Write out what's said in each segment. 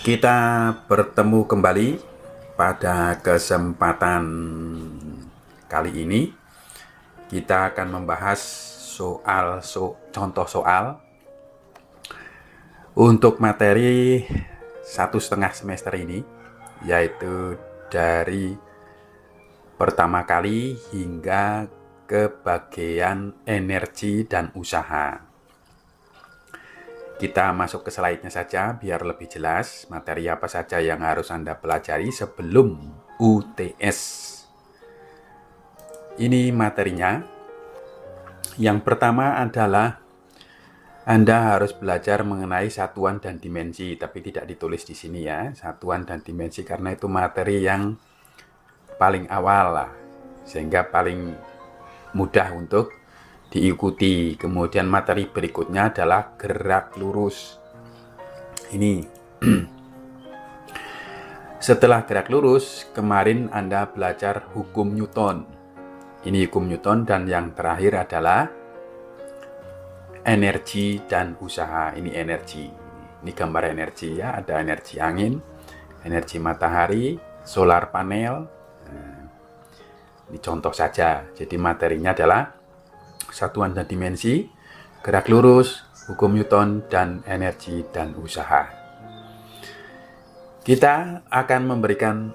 Kita bertemu kembali pada kesempatan kali ini. Kita akan membahas contoh soal untuk materi 1,5 semester ini, yaitu dari pertama kali hingga ke bagian energi dan usaha. Kita masuk ke slide-nya saja biar lebih jelas materi apa saja yang harus Anda pelajari sebelum UTS. Ini materinya. Yang pertama adalah Anda harus belajar mengenai satuan dan dimensi, tapi tidak ditulis di sini ya, satuan dan dimensi, karena itu materi yang paling awal lah, sehingga paling mudah untuk diikuti. Kemudian materi berikutnya adalah gerak lurus. Ini setelah gerak lurus, kemarin Anda belajar hukum Newton. Ini hukum Newton, dan yang terakhir adalah energi dan usaha. Ini energi. Ini gambar energi ya, ada energi angin, energi matahari, solar panel. Ini contoh saja. Jadi materinya adalah satuan dan dimensi, gerak lurus, hukum Newton, dan energi dan usaha. Kita akan memberikan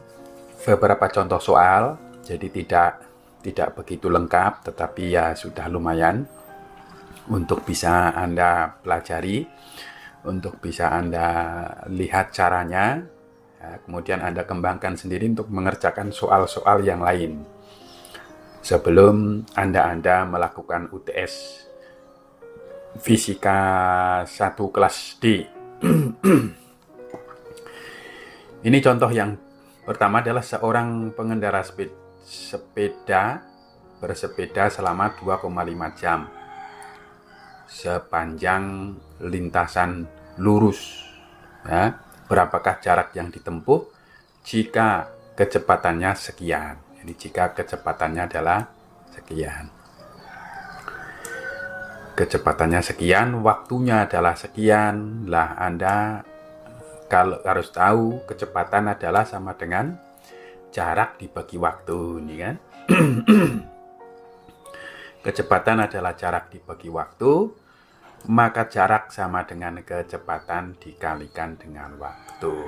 beberapa contoh soal, jadi tidak begitu lengkap, tetapi ya sudah lumayan untuk bisa Anda pelajari, untuk bisa Anda lihat caranya, ya, kemudian Anda kembangkan sendiri untuk mengerjakan soal-soal yang lain sebelum Anda melakukan UTS Fisika 1 kelas D. Ini contoh yang pertama adalah seorang pengendara sepeda bersepeda selama 2,5 jam sepanjang lintasan lurus. Ya, berapakah jarak yang ditempuh jika kecepatannya sekian? Jadi jika kecepatannya adalah sekian, kecepatannya sekian, waktunya adalah sekian. Lah Anda kalau harus tahu kecepatan adalah sama dengan jarak dibagi waktu, ini kan? Kecepatan adalah jarak dibagi waktu, maka jarak sama dengan kecepatan dikalikan dengan waktu.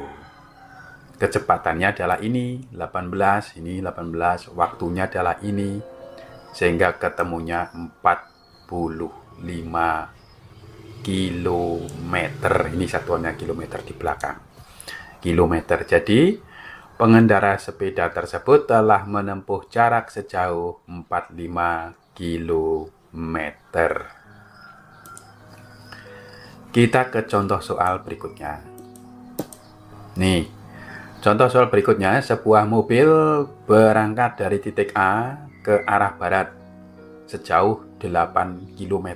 Kecepatannya adalah ini 18, ini 18, waktunya adalah ini, sehingga ketemunya 45 kilometer. Ini satuannya kilometer di belakang, kilometer. Jadi pengendara sepeda tersebut telah menempuh jarak sejauh 45 kilometer. Kita ke contoh soal berikutnya. Nih, contoh soal berikutnya, sebuah mobil berangkat dari titik A ke arah barat sejauh 8 km.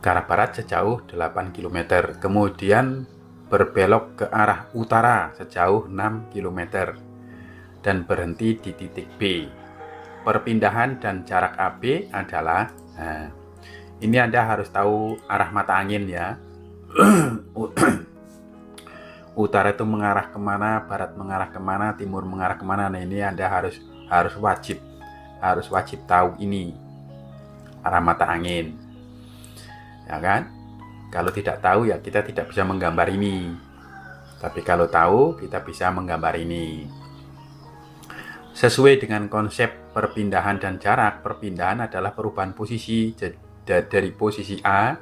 Ke arah barat sejauh 8 km. Kemudian berbelok ke arah utara sejauh 6 km dan berhenti di titik B. Perpindahan dan jarak AB adalah, nah, ini Anda harus tahu arah mata angin ya. Utara itu mengarah kemana, barat mengarah kemana, timur mengarah kemana. Nah ini Anda harus wajib tahu ini arah mata angin, ya kan? Kalau tidak tahu ya kita tidak bisa menggambar ini. Tapi kalau tahu kita bisa menggambar ini. Sesuai dengan konsep perpindahan dan jarak, perpindahan adalah perubahan posisi. Dari posisi A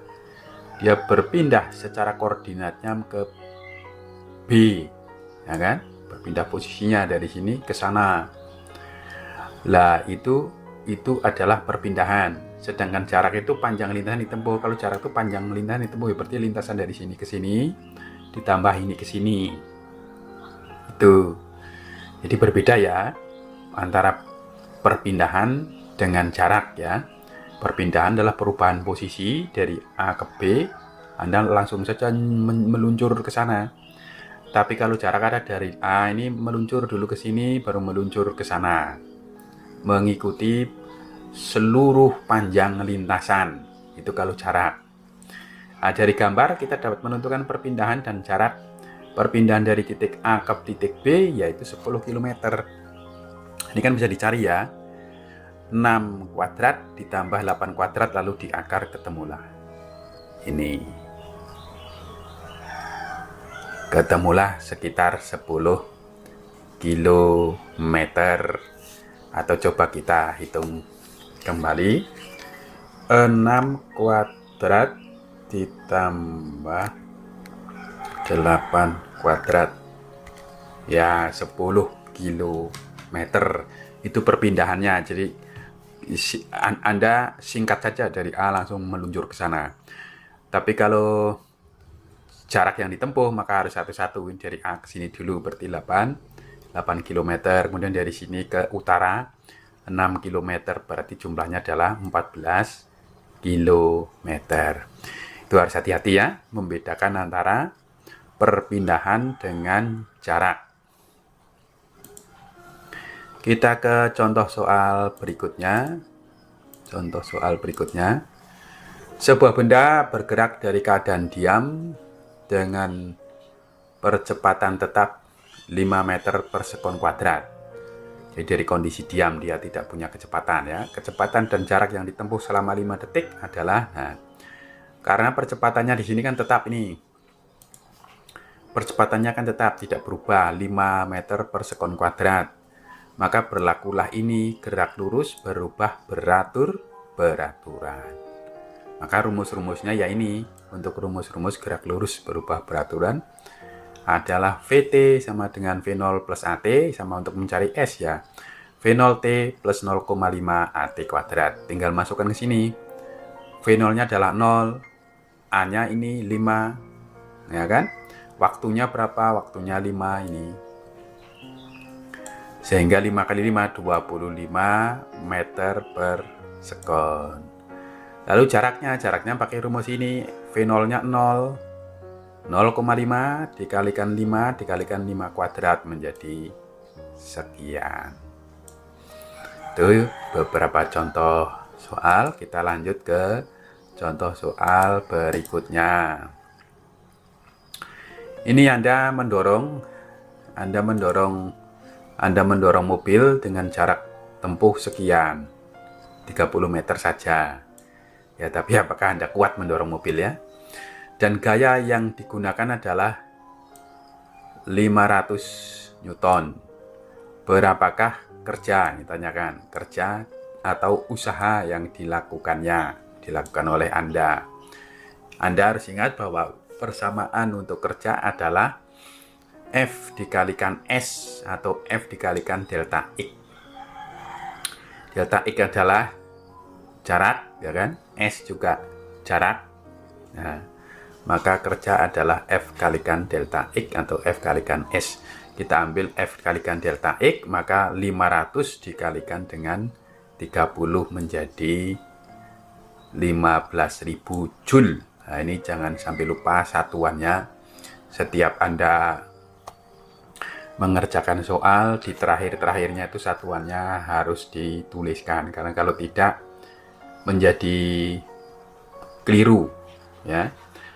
dia berpindah secara koordinatnya ke B, ya kan? Berpindah posisinya dari sini ke sana. Lah itu adalah perpindahan. Sedangkan jarak itu panjang lintasan ditempuh. Kalau jarak itu panjang lintasan ditempuh, berarti lintasan dari sini ke sini ditambah ini ke sini. Itu. Jadi berbeda ya antara perpindahan dengan jarak ya. Perpindahan adalah perubahan posisi dari A ke B. Anda langsung saja meluncur ke sana. Tapi kalau jarak ada dari A ini meluncur dulu ke sini, baru meluncur ke sana, mengikuti seluruh panjang lintasan. Itu kalau jarak. Nah, dari gambar kita dapat menentukan perpindahan dan jarak perpindahan dari titik A ke titik B yaitu 10 km. Ini kan bisa dicari ya. 6 kuadrat ditambah 8 kuadrat lalu diakar ketemulah. Ini. Ketemulah sekitar 10 kilometer. Atau coba kita hitung kembali. 6 kuadrat ditambah 8 kuadrat ya 10 kilometer itu perpindahannya. Jadi Anda singkat saja dari A langsung meluncur ke sana. Tapi kalau jarak yang ditempuh maka harus satu-satu. Dari A ke sini dulu berarti 8 km, kemudian dari sini ke utara 6 km, berarti jumlahnya adalah 14 km. Itu harus hati-hati ya, membedakan antara perpindahan dengan jarak. Kita ke contoh soal berikutnya. Contoh soal berikutnya. Sebuah benda bergerak dari keadaan diam dengan percepatan tetap 5 meter per sekon kuadrat. Jadi dari kondisi diam dia tidak punya kecepatan ya. Kecepatan dan jarak yang ditempuh selama 5 detik adalah karena percepatannya di sini kan tetap ini. Percepatannya kan tetap tidak berubah 5 meter per sekon kuadrat. Maka berlakulah ini gerak lurus berubah beraturan. Maka rumus-rumusnya ya ini. Untuk rumus-rumus gerak lurus berubah beraturan adalah VT sama dengan V0 plus AT, sama untuk mencari S ya. V0T plus 0,5 AT kuadrat. Tinggal masukkan ke sini. V0-nya adalah 0. A-nya ini 5. Ya kan? Waktunya berapa? Waktunya 5 ini. Sehingga 5 kali 5 25 meter per sekon. Lalu jaraknya pakai rumus ini. V0-nya 0. 0,5 dikalikan 5 dikalikan 5 kuadrat menjadi sekian. Itu beberapa contoh soal. Kita lanjut ke contoh soal berikutnya. Ini Anda mendorong mobil dengan jarak tempuh sekian, 30 meter saja. Ya, tapi apakah Anda kuat mendorong mobil ya? Dan gaya yang digunakan adalah 500 Newton. Berapakah kerja? Ditanyakan, kerja atau usaha yang dilakukan oleh Anda. Anda harus ingat bahwa persamaan untuk kerja adalah F dikalikan S atau F dikalikan delta X. Delta X adalah jarak, ya kan? S juga jarak. Nah, maka kerja adalah F kalikan delta X atau F kalikan S. Kita ambil F kalikan delta X, maka 500 dikalikan dengan 30 menjadi 15.000 Joule. Nah, ini jangan sampai lupa satuannya. Setiap Anda mengerjakan soal di terakhir-terakhirnya itu satuannya harus dituliskan, karena kalau tidak menjadi keliru ya.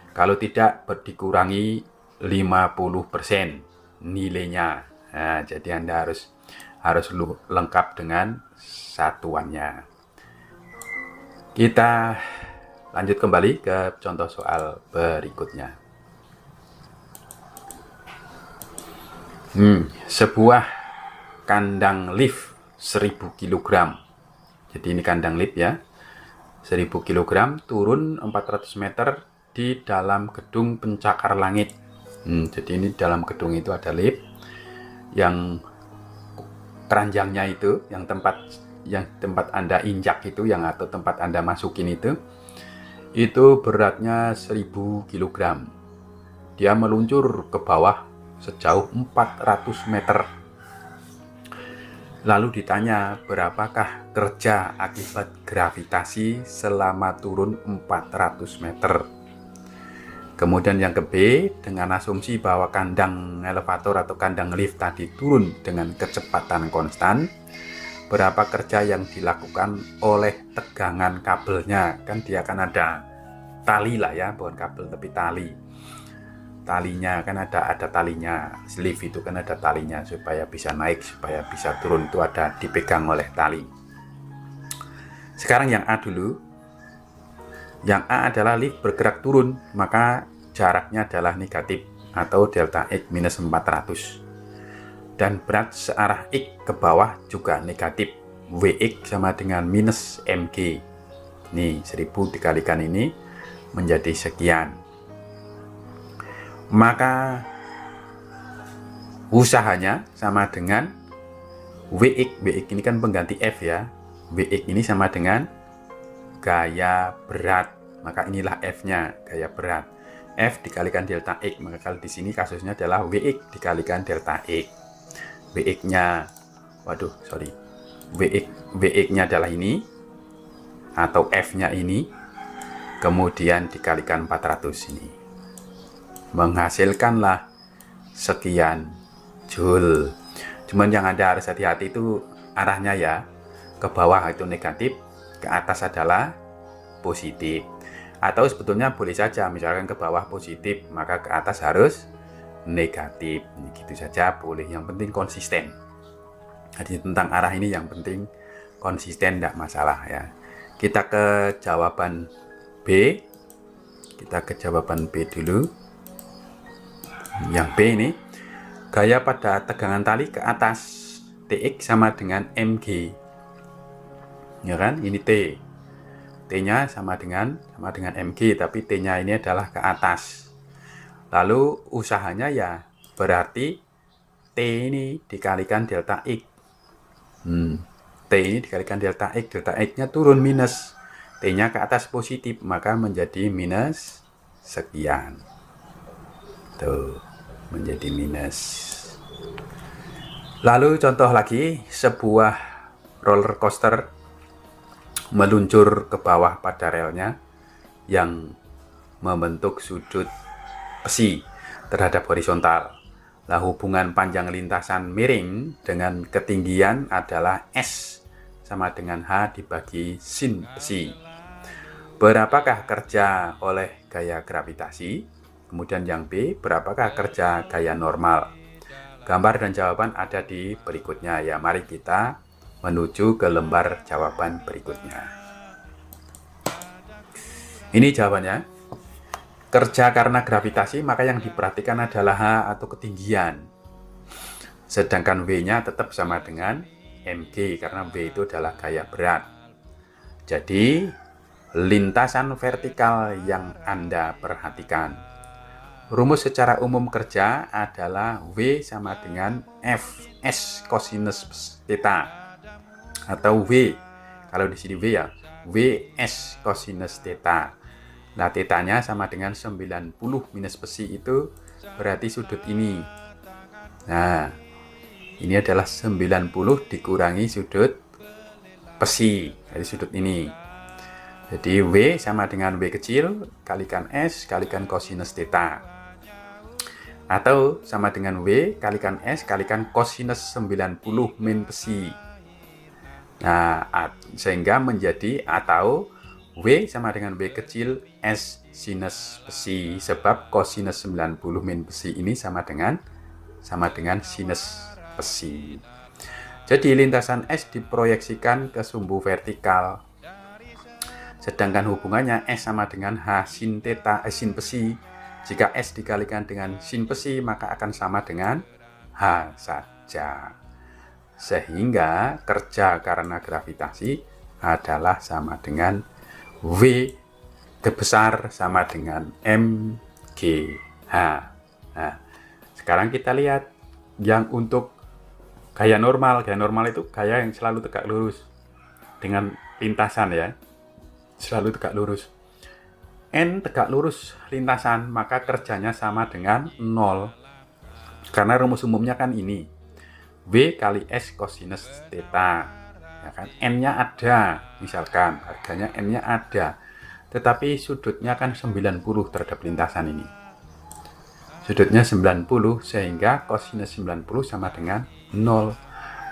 Kalau tidak dikurangi 50% nilainya. Nah, jadi Anda harus lengkap dengan satuannya. Kita lanjut kembali ke contoh soal berikutnya. Sebuah kandang lift 1000 kg. Jadi ini kandang lift ya. 1000 kg turun 400 meter di dalam gedung pencakar langit. Jadi ini dalam gedung itu ada lift yang keranjangnya itu, yang tempat Anda injak itu, atau tempat Anda masukin itu beratnya 1000 kg. Dia meluncur ke bawah sejauh 400 meter. Lalu ditanya, berapakah kerja akibat gravitasi selama turun 400 meter? Kemudian yang ke B, dengan asumsi bahwa kandang elevator atau kandang lift tadi turun dengan kecepatan konstan, berapa kerja yang dilakukan oleh tegangan kabelnya? Kan dia akan ada tali lah ya, bukan kabel tapi tali. Talinya kan ada talinya, sleeve itu kan ada talinya supaya bisa naik, supaya bisa turun, itu ada dipegang oleh tali. Sekarang yang A dulu. Yang A adalah lift bergerak turun, maka jaraknya adalah negatif atau delta X minus 400. Dan berat searah X ke bawah juga negatif. Vx sama dengan minus mg. Nih 1000 dikalikan ini menjadi sekian. Maka usahanya sama dengan Vx. Vx ini kan pengganti F ya. Vx ini sama dengan gaya berat. Maka inilah F-nya, gaya berat. F dikalikan delta X. Maka kalau di sini kasusnya adalah Vx dikalikan delta X. Vx-nya, Vx-nya adalah ini, atau F-nya ini, kemudian dikalikan 400 ini. Menghasilkanlah sekian Joule. Cuman yang Anda harus hati-hati itu arahnya ya. Ke bawah itu negatif, ke atas adalah positif. Atau sebetulnya boleh saja, misalkan ke bawah positif, maka ke atas harus negatif. Gitu saja boleh, yang penting konsisten. Jadi tentang arah ini yang penting konsisten, tidak masalah ya. Kita ke jawaban B. Kita ke jawaban B dulu. Yang B ini, gaya pada tegangan tali ke atas, Tx sama dengan mg. Ya kan? Ini T. T-nya sama dengan mg, tapi T-nya ini adalah ke atas. Lalu usahanya ya berarti T ini dikalikan delta X. T ini dikalikan delta X-nya turun minus. T-nya ke atas positif, maka menjadi minus sekian. Tuh, menjadi minus. Lalu contoh lagi, sebuah roller coaster meluncur ke bawah pada relnya yang membentuk sudut besi terhadap horizontal. Nah, hubungan panjang lintasan miring dengan ketinggian adalah S sama dengan H dibagi sin besi. Berapakah kerja oleh gaya gravitasi? Kemudian yang B, berapakah kerja gaya normal? Gambar dan jawaban ada di berikutnya ya. Mari kita menuju ke lembar jawaban berikutnya. Ini jawabannya. Kerja karena gravitasi, maka yang diperhatikan adalah H atau ketinggian. Sedangkan V-nya tetap sama dengan mg, karena V itu adalah gaya berat. Jadi, lintasan vertikal yang Anda perhatikan. Rumus secara umum kerja adalah V sama dengan Fs cosinus theta. Atau V, kalau di sini V ya, Vs cosinus theta. Nah, tetanya sama dengan 90 minus besi, itu berarti sudut ini. Nah, ini adalah 90 dikurangi sudut besi, dari sudut ini. Jadi W sama dengan V kecil kalikan S kalikan cosinus theta. Atau sama dengan W kalikan S kalikan cosinus 90 min besi. Nah, sehingga menjadi atau W sama dengan W kecil S sinus besi, sebab cosinus 90 min besi ini sama dengan sinus besi. Jadi lintasan S diproyeksikan ke sumbu vertikal. Sedangkan hubungannya S sama dengan H sin theta sin besi. Jika S dikalikan dengan sin besi, maka akan sama dengan H saja. Sehingga kerja karena gravitasi adalah sama dengan V besar sama dengan mgh. Nah, sekarang kita lihat yang untuk gaya normal. Gaya normal itu gaya yang selalu tegak lurus dengan lintasan ya, selalu tegak lurus. N tegak lurus lintasan, maka kerjanya sama dengan 0. Karena rumus umumnya kan ini, V kali S cosinus theta. Ya kan? N-nya ada, misalkan harganya N-nya ada, tetapi sudutnya kan 90 terhadap lintasan ini. Sudutnya 90, sehingga cosinus 90 sama dengan 0.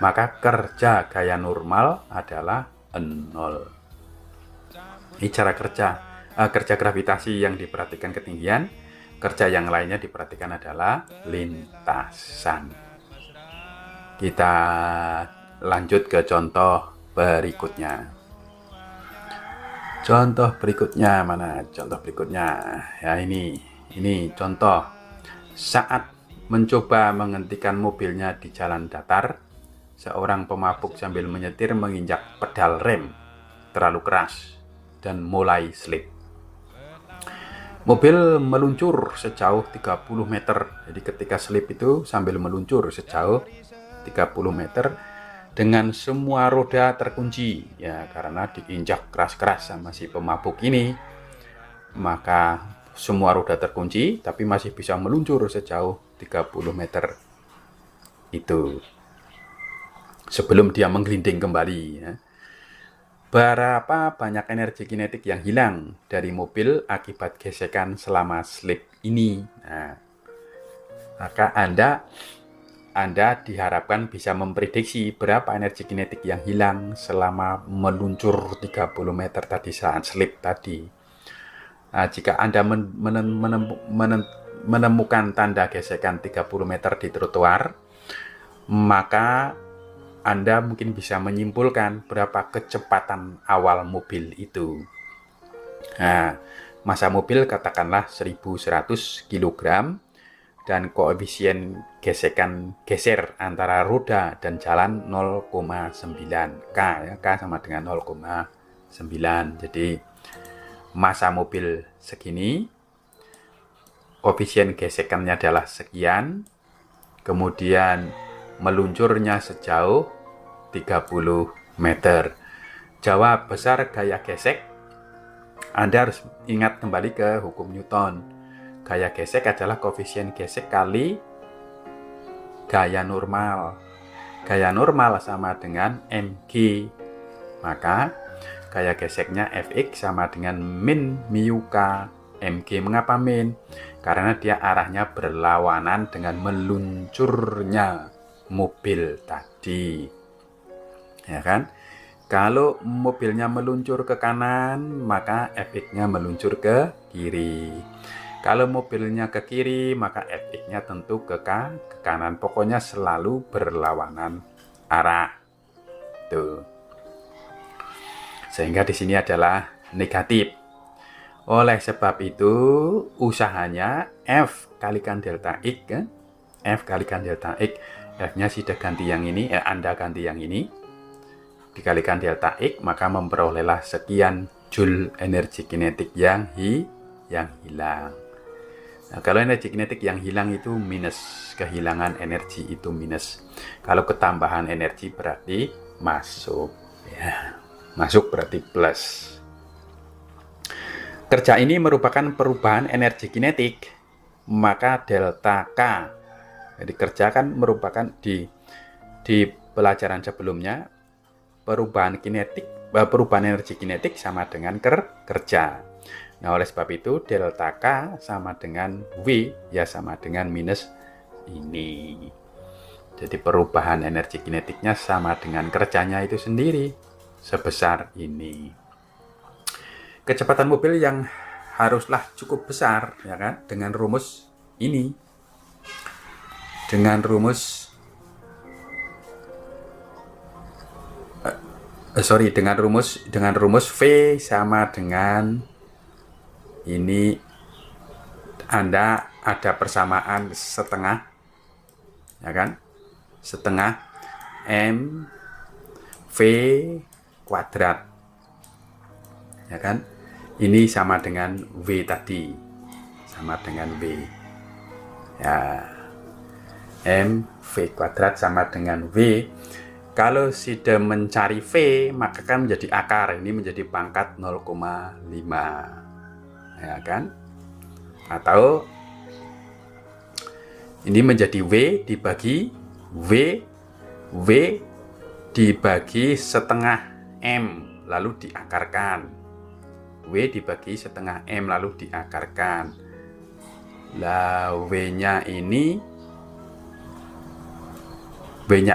Maka kerja gaya normal adalah 0. Ini cara kerja. kerja gravitasi yang diperhatikan ketinggian, kerja yang lainnya diperhatikan adalah lintasan. Kita lanjut ke contoh berikutnya. Contoh berikutnya mana? Contoh berikutnya ya ini contoh saat mencoba menghentikan mobilnya di jalan datar, seorang pemabuk sambil menyetir menginjak pedal rem terlalu keras dan mulai slip. Mobil meluncur sejauh 30 meter. Jadi ketika slip itu sambil meluncur sejauh 30 meter dengan semua roda terkunci ya, karena diinjak keras-keras sama si pemabuk ini. Maka semua roda terkunci tapi masih bisa meluncur sejauh 30 meter itu sebelum dia menggelinding kembali ya. Berapa banyak energi kinetik yang hilang dari mobil akibat gesekan selama slip ini? Nah, maka Anda diharapkan bisa memprediksi berapa energi kinetik yang hilang selama meluncur 30 meter tadi saat slip tadi. Nah, jika Anda menemukan tanda gesekan 30 meter di trotoar, maka Anda mungkin bisa menyimpulkan berapa kecepatan awal mobil itu. Nah, massa mobil katakanlah 1100 kg dan koefisien geser antara roda dan jalan 0,9 K ya, K sama dengan 0,9. Jadi massa mobil segini, koefisien gesekannya adalah sekian, kemudian meluncurnya sejauh 30 meter. Jawab besar gaya gesek. Anda harus ingat kembali ke hukum Newton. Gaya gesek adalah koefisien gesek kali gaya normal. Gaya normal sama dengan mg. Maka gaya geseknya Fx sama dengan min mu k mg. Mengapa min? Karena dia arahnya berlawanan dengan meluncurnya mobil tadi. Ya kan? Kalau mobilnya meluncur ke kanan, maka Fx-nya meluncur ke kiri. Kalau mobilnya ke kiri, maka Fx-nya tentu ke kanan. Pokoknya selalu berlawanan arah. Tuh. Sehingga di sini adalah negatif. Oleh sebab itu, usahanya F kalikan delta X kan? F kalikan delta X. F-nya sudah ganti yang ini, Anda ganti yang ini. Dikalikan delta X, maka memperolehlah sekian joule energi kinetik yang hilang. Nah, kalau energi kinetik yang hilang itu minus, kehilangan energi itu minus. Kalau ketambahan energi berarti masuk. Ya, masuk berarti plus. Kerja ini merupakan perubahan energi kinetik, maka delta K. Jadi kerja kan merupakan di pelajaran sebelumnya perubahan energi kinetik sama dengan kerja. Nah, oleh sebab itu delta K sama dengan V ya sama dengan minus ini. Jadi perubahan energi kinetiknya sama dengan kerjanya itu sendiri sebesar ini. Kecepatan mobil yang haruslah cukup besar ya kan dengan rumus ini. Dengan rumus dengan rumus V sama dengan ini, Anda ada persamaan setengah ya kan, setengah M V kuadrat ya kan, ini sama dengan V tadi, sama dengan V ya, M V kuadrat sama dengan V. Kalau sudah mencari V, maka kan menjadi akar, ini menjadi pangkat 0,5 ya kan, atau ini menjadi V dibagi V dibagi setengah M lalu diakarkan, V dibagi setengah M lalu diakarkan. Lah V-nya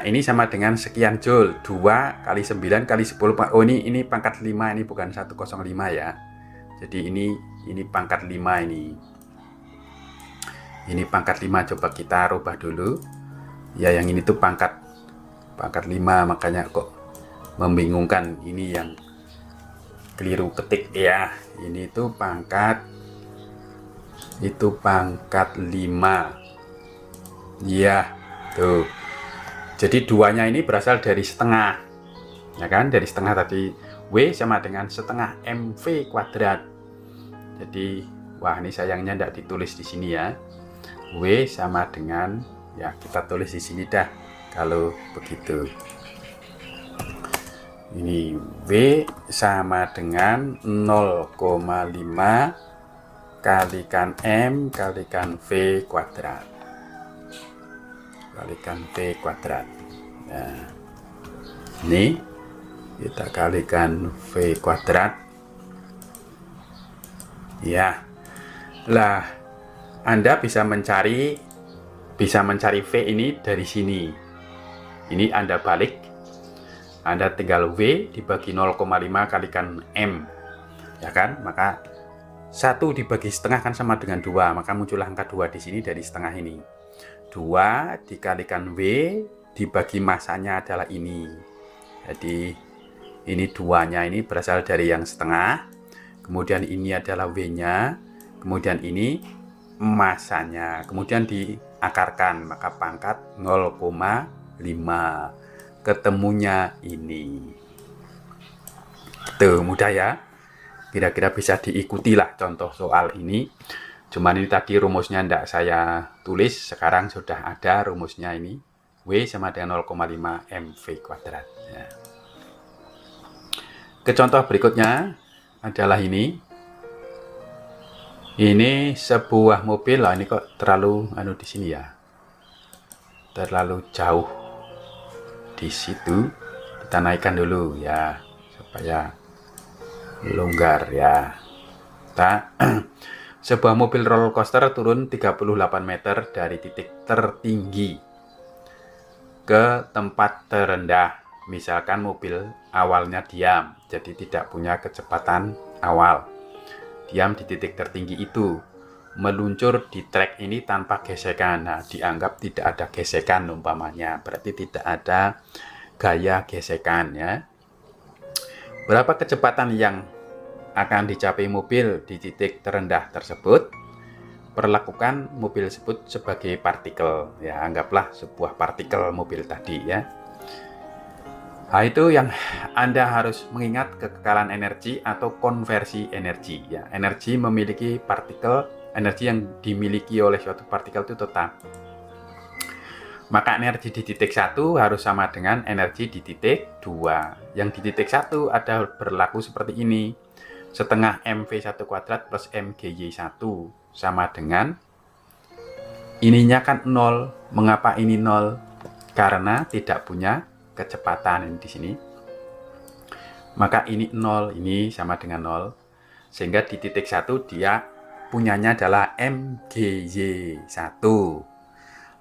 ini sama dengan sekian joule, 2 kali 9 kali 10. Oh ini pangkat 5, ini bukan 105 ya. Jadi ini pangkat 5 ini. Ini pangkat 5, coba kita rubah dulu. Ya, yang ini tuh pangkat 5, makanya kok membingungkan. Ini yang keliru ketik ya. Ini tuh pangkat 5. Ya, tuh. Jadi duanya ini berasal dari setengah. Ya kan? Dari setengah tadi. W sama dengan setengah MV kuadrat. Jadi, wah ini sayangnya tidak ditulis di sini ya. W sama dengan, ya kita tulis di sini dah kalau begitu. Ini W sama dengan 0,5 kalikan M kalikan V kuadrat. Kalikan V kuadrat. Nah, ini kita kalikan V kuadrat. Ya. Lah, Anda bisa mencari V ini dari sini. Ini Anda balik. Anda tinggal W dibagi 0,5 kalikan M. Ya kan? Maka 1 dibagi setengah kan sama dengan 2. Maka muncullah angka 2 di sini dari setengah ini. 2 dikalikan W dibagi masanya adalah ini. Jadi ini 2-nya ini berasal dari yang setengah. Kemudian ini adalah W-nya. Kemudian ini masanya. Kemudian diakarkan. Maka pangkat 0,5. Ketemunya ini. Tuh, mudah ya. Kira-kira bisa diikuti lah contoh soal ini. Cuman ini tadi rumusnya tidak saya tulis. Sekarang sudah ada rumusnya ini. W sama dengan 0,5 MV kuadrat. Ya. Ke contoh berikutnya adalah ini. Ini sebuah mobil. Lah ini kok terlalu di sini ya. Terlalu jauh. Di situ kita naikkan dulu ya supaya longgar ya. Sebuah mobil roller coaster turun 38 meter dari titik tertinggi ke tempat terendah. Misalkan mobil awalnya diam, jadi tidak punya kecepatan awal. Diam di titik tertinggi itu, meluncur di trek ini tanpa gesekan. Nah, dianggap tidak ada gesekan umpamanya, berarti tidak ada gaya gesekan ya. Berapa kecepatan yang akan dicapai mobil di titik terendah tersebut? Perlakukan mobil tersebut sebagai partikel ya, anggaplah sebuah partikel mobil tadi ya. Nah, itu yang Anda harus mengingat kekekalan energi atau konversi energi ya. Energi memiliki partikel. Energi yang dimiliki oleh suatu partikel itu tetap. Maka energi di titik 1 harus sama dengan energi di titik 2. Yang di titik 1 ada berlaku seperti ini. Setengah MV1 kuadrat plus MGY1 sama dengan ininya kan 0. Mengapa ini 0? Karena tidak punya kecepatan ini di sini. Maka ini 0, ini sama dengan 0. Sehingga di titik 1 dia punyanya adalah MGY1.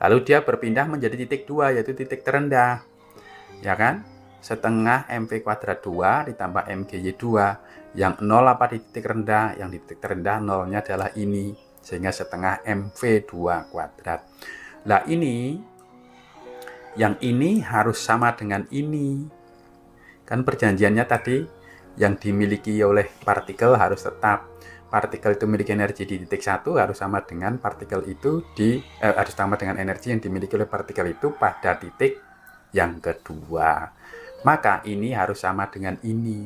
Lalu dia berpindah menjadi titik 2, yaitu titik terendah. Ya kan? Setengah MV kuadrat 2 ditambah MGY2. Yang 0 apa di titik rendah? Yang di titik terendah 0-nya adalah ini. Sehingga setengah MV2 kuadrat. Nah ini, yang ini harus sama dengan ini. Kan perjanjiannya tadi, yang dimiliki oleh partikel harus tetap. Partikel itu memiliki energi di titik 1 harus sama dengan partikel itu harus sama dengan energi yang dimiliki oleh partikel itu pada titik yang kedua. Maka ini harus sama dengan ini.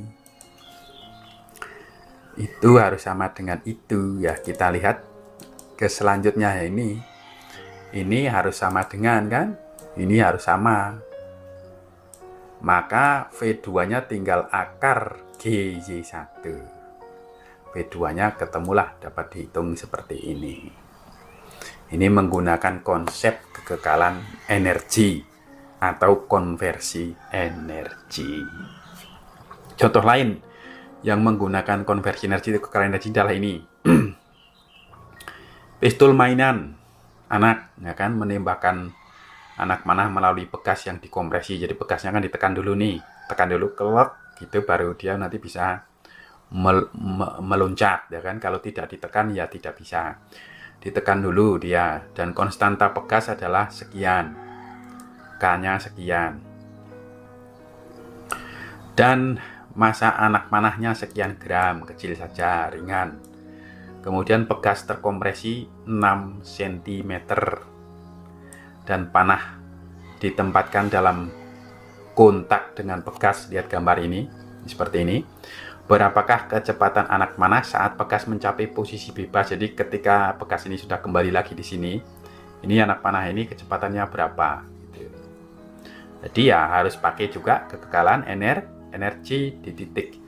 Itu harus sama dengan itu ya. Kita lihat ke selanjutnya ya ini. Ini harus sama dengan kan? Ini harus sama. Maka V2-nya tinggal akar GY1. V2-nya ketemulah, dapat dihitung seperti ini. Ini menggunakan konsep kekekalan energi atau konversi energi. Contoh lain yang menggunakan konversi energi atau kekekalan energi adalah ini. Pistol mainan anak, ya kan, menembakkan anak panah melalui bekas yang dikompresi. Jadi bekasnya kan ditekan dulu nih, tekan dulu kelek gitu, baru dia nanti bisa meloncat ya kan. Kalau tidak ditekan ya tidak bisa. Ditekan dulu dia, dan konstanta pegas adalah sekian, K-nya sekian, dan massa anak panahnya sekian gram, kecil saja, ringan. Kemudian pegas terkompresi 6 cm dan panah ditempatkan dalam kontak dengan pegas. Lihat gambar ini, seperti ini. Berapakah kecepatan anak panah saat pegas mencapai posisi bebas? Jadi ketika pegas ini sudah kembali lagi di sini, ini anak panah ini kecepatannya berapa? Gitu. Jadi ya harus pakai juga kekekalan energi di titik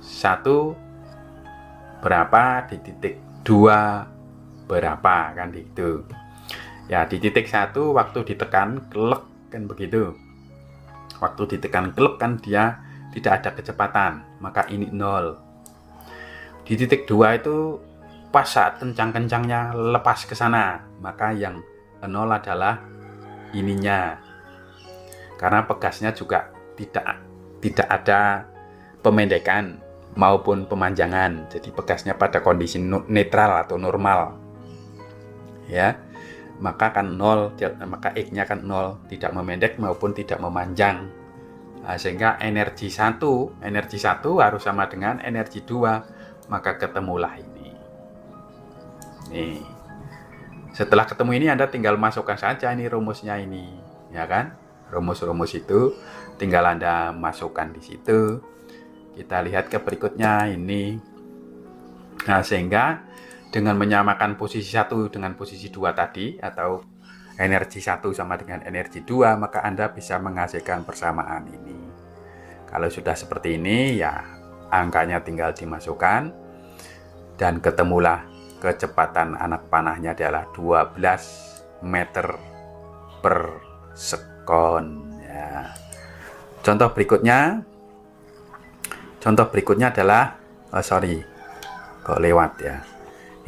1 berapa, di titik 2 berapa, kan gitu. Ya di titik 1 waktu ditekan klek kan begitu. Waktu ditekan klek kan dia tidak ada kecepatan, maka ini 0. Di titik 2 itu pas saat kencang-kencangnya lepas ke sana, maka yang 0 adalah ininya. Karena pegasnya juga tidak ada pemendekan maupun pemanjangan. Jadi pegasnya pada kondisi netral atau normal. Ya. Maka kan 0, maka X-nya kan 0, tidak memendek maupun tidak memanjang. Nah, sehingga energi 1 harus sama dengan energi 2, maka ketemulah ini. Nih. Setelah ketemu ini Anda tinggal masukkan saja ini rumusnya ini, ya kan? Rumus-rumus itu tinggal Anda masukkan di situ. Kita lihat ke berikutnya ini. Nah, sehingga dengan menyamakan posisi 1 dengan posisi 2 tadi, atau energi 1 sama dengan energi 2, maka Anda bisa menghasilkan persamaan ini. Kalau sudah seperti ini, ya angkanya tinggal dimasukkan, dan ketemulah kecepatan anak panahnya adalah 12 meter per sekon. Ya. Contoh berikutnya adalah, kok lewat ya.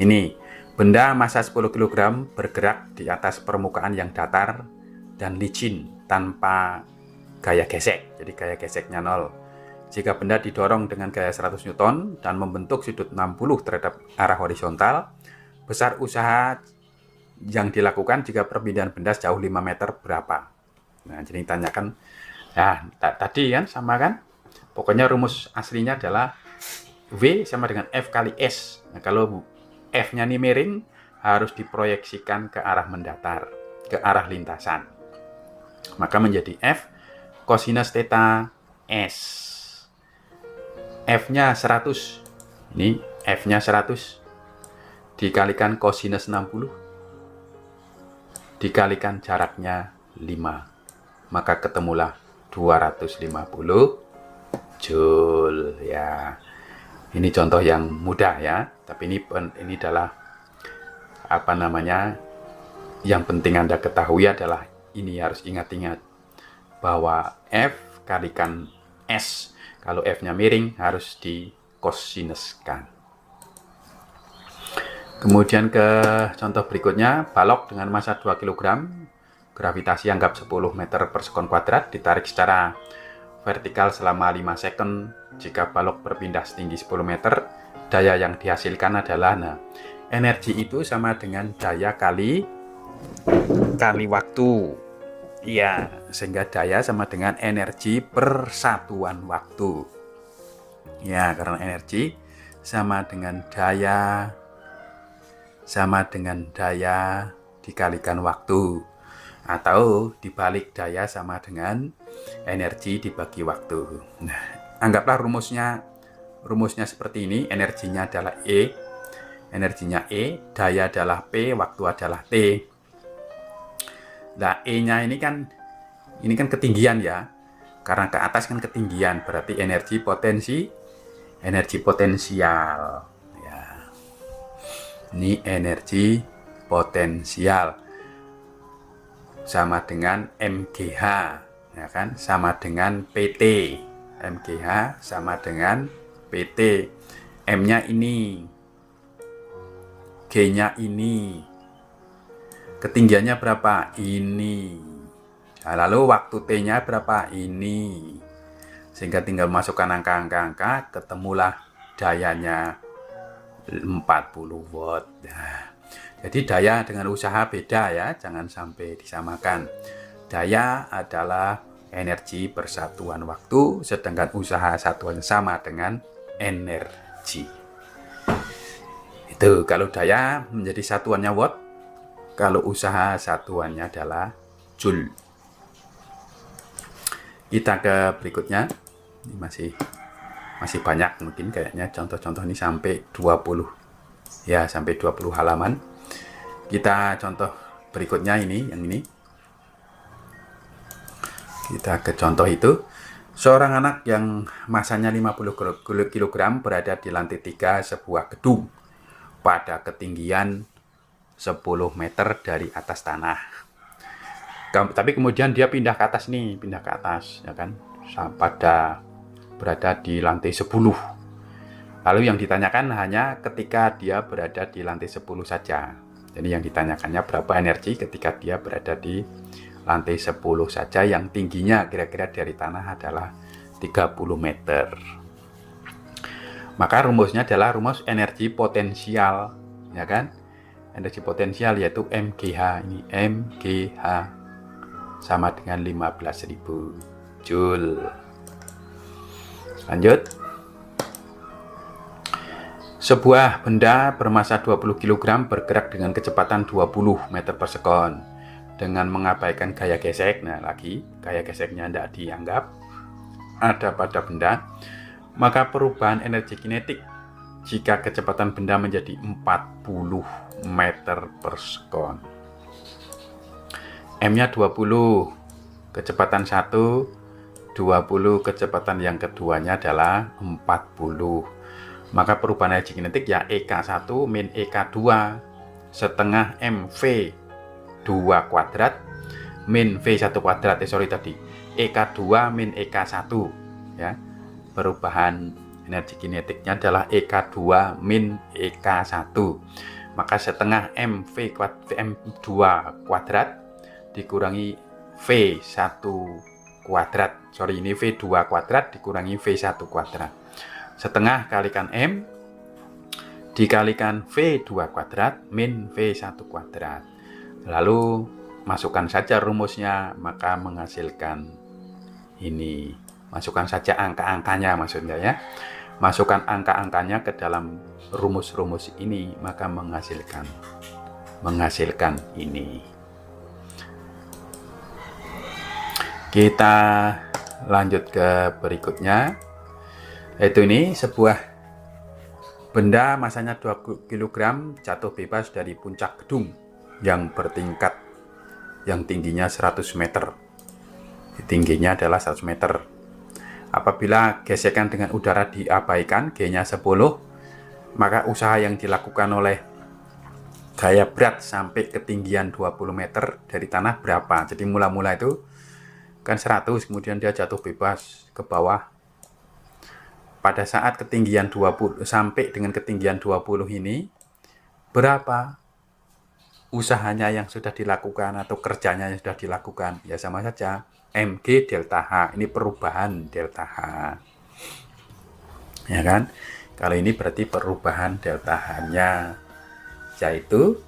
Ini benda massa 10 kg bergerak di atas permukaan yang datar dan licin tanpa gaya gesek. Jadi gaya geseknya 0. Jika benda didorong dengan gaya 100 Newton dan membentuk sudut 60 terhadap arah horizontal, besar usaha yang dilakukan jika perpindahan benda sejauh 5 meter berapa? Nah, jadi tanyakan, ya tadi kan sama kan? Pokoknya rumus aslinya adalah V sama dengan F kali S. Nah, kalau F-nya ini miring, harus diproyeksikan ke arah mendatar, ke arah lintasan. Maka menjadi F cosinus theta S. F-nya 100. Ini F-nya 100 dikalikan cosinus 60 dikalikan jaraknya 5. Maka ketemulah 250 Joule ya. Ini contoh yang mudah ya, tapi ini adalah yang penting Anda ketahui adalah ini, harus ingat-ingat bahwa F kalikan S, kalau F-nya miring harus dikosinuskan. Kemudian ke contoh berikutnya, balok dengan massa 2 kg, gravitasi anggap 10 meter per sekon kuadrat, ditarik secara vertikal selama 5 second. Jika balok berpindah setinggi 10 meter, daya yang dihasilkan adalah, energi itu sama dengan daya kali waktu. Ya, sehingga daya sama dengan energi per satuan waktu. Ya, karena energi sama dengan daya dikalikan waktu. Atau dibalik, daya sama dengan energi dibagi waktu. Nah, anggaplah rumusnya seperti ini. Energinya adalah E, daya adalah P, waktu adalah T. Nah, E-nya ini kan ketinggian ya. Karena ke atas kan ketinggian, berarti energi potensial. Ya. Ini energi potensial sama dengan MGH, ya kan? Sama dengan PT. MGH sama dengan PT. M-nya ini, G-nya ini, ketinggiannya berapa? Ini. Nah, lalu waktu T-nya berapa? Ini. Sehingga tinggal masukkan angka-angka, ketemulah D dayanya 40 watt. Nah, jadi daya dengan usaha beda ya, jangan sampai disamakan. Daya adalah energi persatuan waktu, sedangkan usaha satuan sama dengan energi. Itu kalau daya menjadi satuannya watt, kalau usaha satuannya adalah joule. Kita ke berikutnya. Ini masih banyak, mungkin kayaknya contoh-contoh ini sampai 20. Ya, sampai 20 halaman. Kita contoh berikutnya ini, yang ini. Kita ke contoh itu. Seorang anak yang masanya 50 kg berada di lantai 3 sebuah gedung pada ketinggian 10 meter dari atas tanah. Tapi kemudian dia pindah ke atas ya kan, pada berada di lantai 10. Lalu yang ditanyakan hanya ketika dia berada di lantai 10 saja. Jadi yang ditanyakannya berapa energi ketika dia berada di lantai 10 saja, yang tingginya kira-kira dari tanah adalah 30 meter. Maka rumusnya adalah rumus energi potensial, ya kan? Energi potensial yaitu MGH. Ini MGH sama dengan 15.000 Joule. Lanjut. Sebuah benda bermasa 20 kg bergerak dengan kecepatan 20 meter per sekon dengan mengabaikan gaya gesek. Nah, lagi gaya geseknya tidak dianggap ada pada benda. Maka perubahan energi kinetik jika kecepatan benda menjadi 40 meter per sekon. M-nya 20, kecepatan 1, 20, kecepatan yang keduanya adalah 40. Maka perubahan energi kinetik ya EK1 min EK2 setengah MV2 kuadrat min V1 kuadrat. EK2 min EK1 ya. Perubahan energi kinetiknya adalah EK2 min EK1. Maka setengah M2 kuadrat dikurangi V1 kuadrat. Ini V2 kuadrat dikurangi V1 kuadrat. Setengah kalikan M dikalikan V2 kuadrat min V1 kuadrat. Lalu masukkan saja rumusnya, maka menghasilkan ini. Masukkan saja angka-angkanya maksudnya ya. Masukkan angka-angkanya ke dalam rumus-rumus ini, maka menghasilkan ini. Kita lanjut ke berikutnya. Yaitu ini sebuah benda masanya 2 kg jatuh bebas dari puncak gedung yang bertingkat, yang tingginya 100 meter. Tingginya adalah 100 meter. Apabila gesekan dengan udara diabaikan, G-nya 10, maka usaha yang dilakukan oleh gaya berat sampai ketinggian 20 meter dari tanah berapa? Jadi mula-mula itu kan 100, kemudian dia jatuh bebas ke bawah. Pada saat ketinggian 20 sampai dengan ketinggian 20 ini, berapa usahanya yang sudah dilakukan atau kerjanya yang sudah dilakukan? Ya sama saja, MG delta H. Ini perubahan delta H. Ya kan? Kalau ini berarti perubahan delta H-nya, yaitu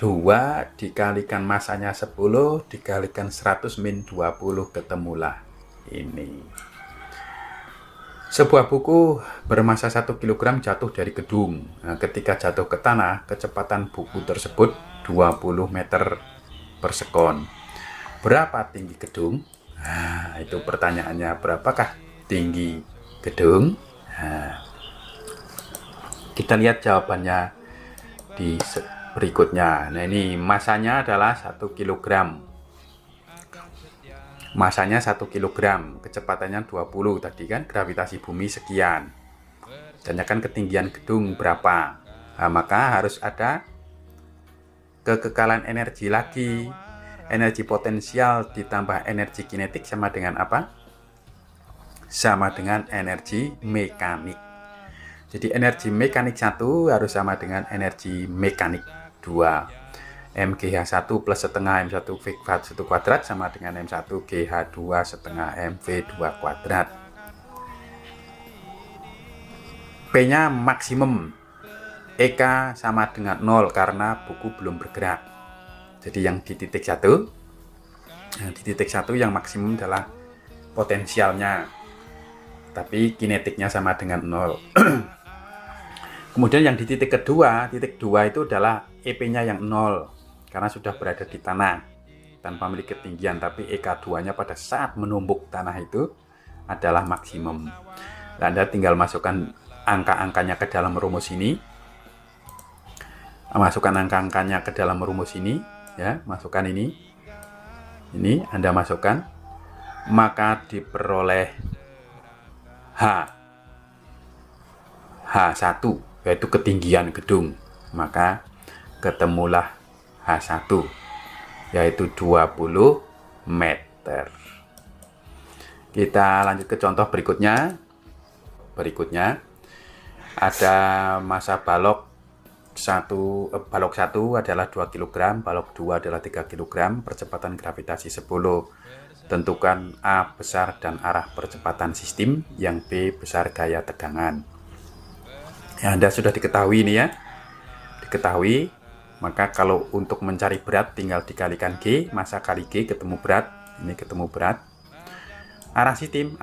2 dikalikan masanya 10 dikalikan 100 min 20, ketemulah ini. Sebuah buku bermasa 1 kg jatuh dari gedung. Nah, ketika jatuh ke tanah, kecepatan buku tersebut 20 meter per sekon. Berapa tinggi gedung? Nah, itu pertanyaannya, berapakah tinggi gedung? Nah, kita lihat jawabannya di berikutnya. Nah, ini masanya adalah 1 kg. Masanya 1 kg, kecepatannya 20 tadi kan, gravitasi bumi sekian. Tanyakan ketinggian gedung berapa. Nah, maka harus ada kekekalan energi lagi. Energi potensial ditambah energi kinetik sama dengan apa? Sama dengan energi mekanik. Jadi energi mekanik 1 harus sama dengan energi mekanik 2. MGH1 plus setengah M1 V1 kuadrat sama dengan M1 GH2 setengah MV2 kuadrat. P-nya maksimum. EK sama dengan 0 karena buku belum bergerak. Jadi yang di titik 1, yang maksimum adalah potensialnya, tapi kinetiknya sama dengan 0. Kemudian yang di titik 2 itu adalah EP-nya yang 0 karena sudah berada di tanah tanpa memiliki ketinggian, tapi EK2-nya pada saat menumbuk tanah itu adalah maksimum. Anda tinggal masukkan angka-angkanya ke dalam rumus ini. Masukkan angka-angkanya ke dalam rumus ini, ya, masukkan ini. Ini Anda masukkan, maka diperoleh H1, yaitu ketinggian gedung. Maka ketemulah H1, yaitu 20 meter. Kita lanjut ke contoh berikutnya. Ada massa balok 1 adalah 2 kg, balok 2 adalah 3 kg, percepatan gravitasi 10. Tentukan A besar dan arah percepatan sistem, yang B besar gaya tegangan. Ya, Anda sudah diketahui ini ya. Diketahui, maka kalau untuk mencari berat tinggal dikalikan G, massa kali G ketemu berat. Ini ketemu berat. Arah sistem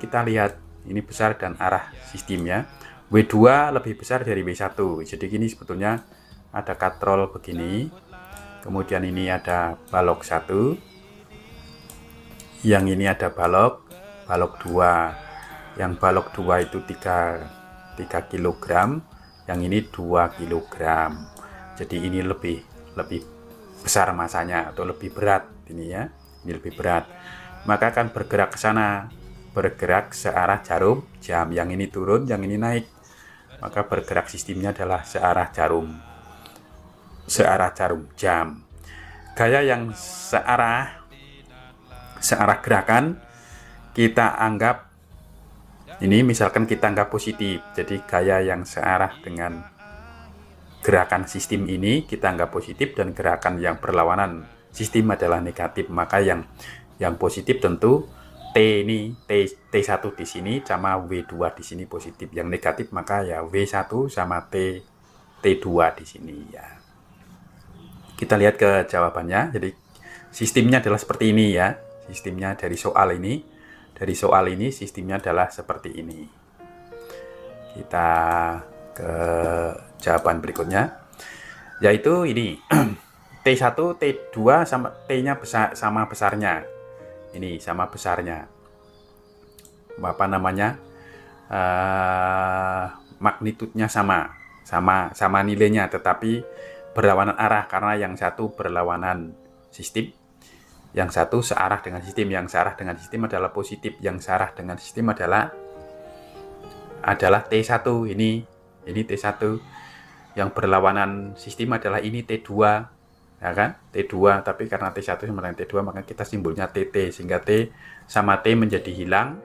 kita lihat, ini besar dan arah sistem ya. W2 lebih besar dari W1. Jadi gini sebetulnya ada katrol begini. Kemudian ini ada balok 1. Yang ini ada balok 2. Yang balok 2 itu 3 kg, yang ini 2 kg. Jadi ini lebih besar masanya atau lebih berat ini ya. Ini lebih berat. Maka akan bergerak ke sana, bergerak searah jarum jam. Yang ini turun, yang ini naik. Maka bergerak sistemnya adalah searah jarum jam. Gaya yang searah gerakan kita anggap ini, misalkan kita anggap positif. Jadi gaya yang searah dengan gerakan sistem ini kita anggap positif, dan gerakan yang berlawanan sistem adalah negatif. Maka yang positif tentu T ini, T1 di sini sama W2 di sini positif. Yang negatif maka ya W1 sama T2 di sini ya. Kita lihat ke jawabannya. Jadi sistemnya adalah seperti ini ya. Sistemnya dari soal ini. Dari soal ini sistemnya adalah seperti ini. Kita ke jawaban berikutnya. Yaitu ini. T1, T2 sama T-nya sama besarnya. Ini sama besarnya, apa namanya, magnitudenya sama nilainya, tetapi berlawanan arah karena yang satu berlawanan sistem, yang satu searah dengan sistem. Yang searah dengan sistem adalah positif, yang searah dengan sistem adalah T1. Ini T1. Yang berlawanan sistem adalah ini T2. Ya kan, T2, tapi karena T1 sama dengan T2 maka kita simbolnya TT, sehingga T sama T menjadi hilang,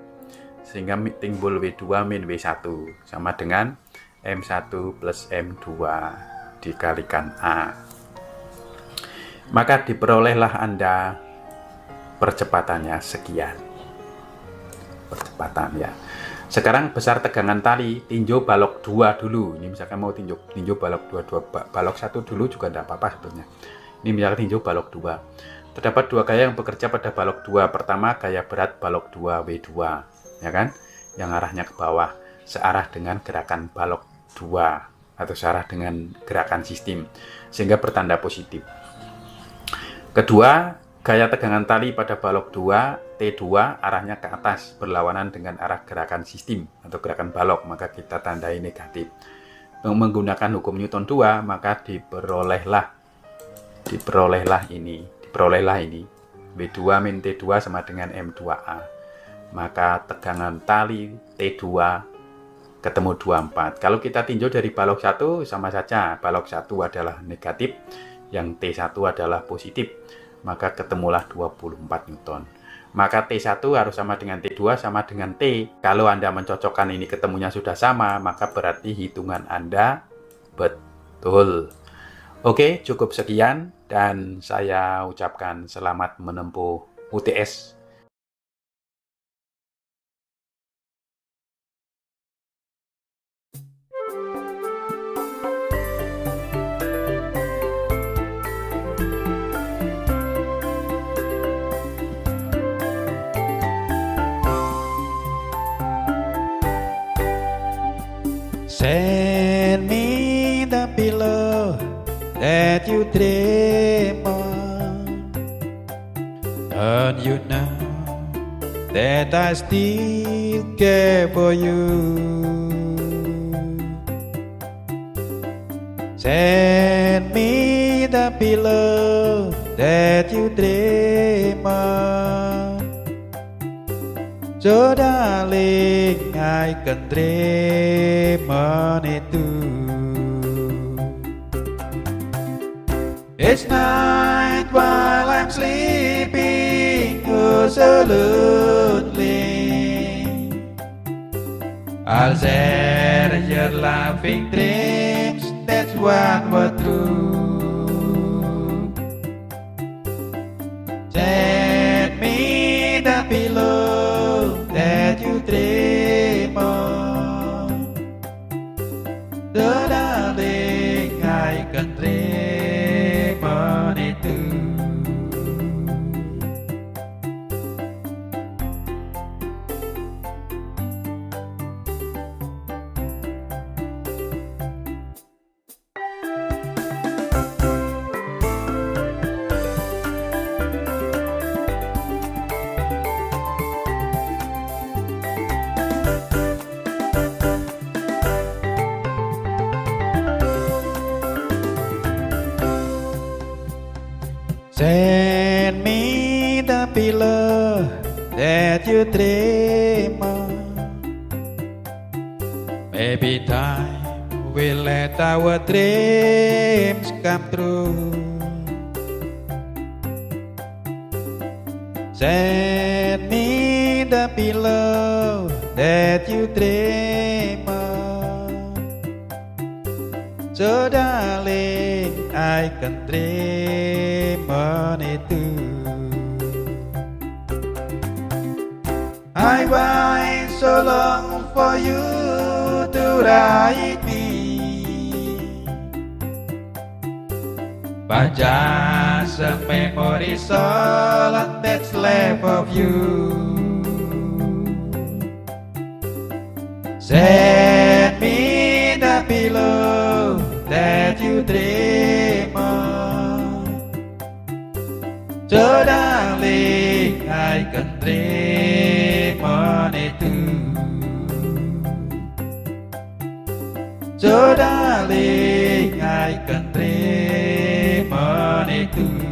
sehingga timbul W2 min W1 sama dengan M1 plus M2 dikalikan A. Maka diperolehlah Anda percepatannya sekian. Percepatan ya. Sekarang besar tegangan tali, tinjau balok 2 dulu. Ini misalkan mau tinjau balok 2, balok 1 dulu juga tidak apa-apa sebetulnya. Ini misalkan tinjau balok 2. Terdapat 2 gaya yang bekerja pada balok 2. Pertama, gaya berat balok 2 W2, ya kan? Yang arahnya ke bawah, searah dengan gerakan balok 2 atau searah dengan gerakan sistem, sehingga bertanda positif. Kedua, gaya tegangan tali pada balok 2 T2 arahnya ke atas, berlawanan dengan arah gerakan sistem atau gerakan balok, maka kita tandai negatif. Menggunakan hukum Newton 2, maka diperolehlah ini W2 min T2 sama dengan M2A. Maka tegangan tali T2 ketemu 24. Kalau kita tinjau dari balok 1 sama saja, balok 1 adalah negatif, yang T1 adalah positif, maka ketemulah 24 Newton. Maka T1 harus sama dengan T2 sama dengan T. Kalau Anda mencocokkan ini ketemunya sudah sama, maka berarti hitungan Anda betul. Oke, cukup sekian dan saya ucapkan selamat menempuh UTS. that you dream on. Don't you know that I still care for you? Send me the pillow that you dream on, so darling, I can dream on it too. Each night while I'm sleeping, oh so lonely, I'll share your laughing dreams, that's what we're true. Send me the pillow that you dream on, so darling, I can dream on it too. Send me the pillow that you dream on. Maybe time will let our dreams come true. Send me the pillow that you dream on, so darling, I can dream on it too. I wait so long for you to write me, but just a memory all that's left of you. Send me the pillow that you dream on, so darling, I can dream on it too. So darling, I can dream on it too.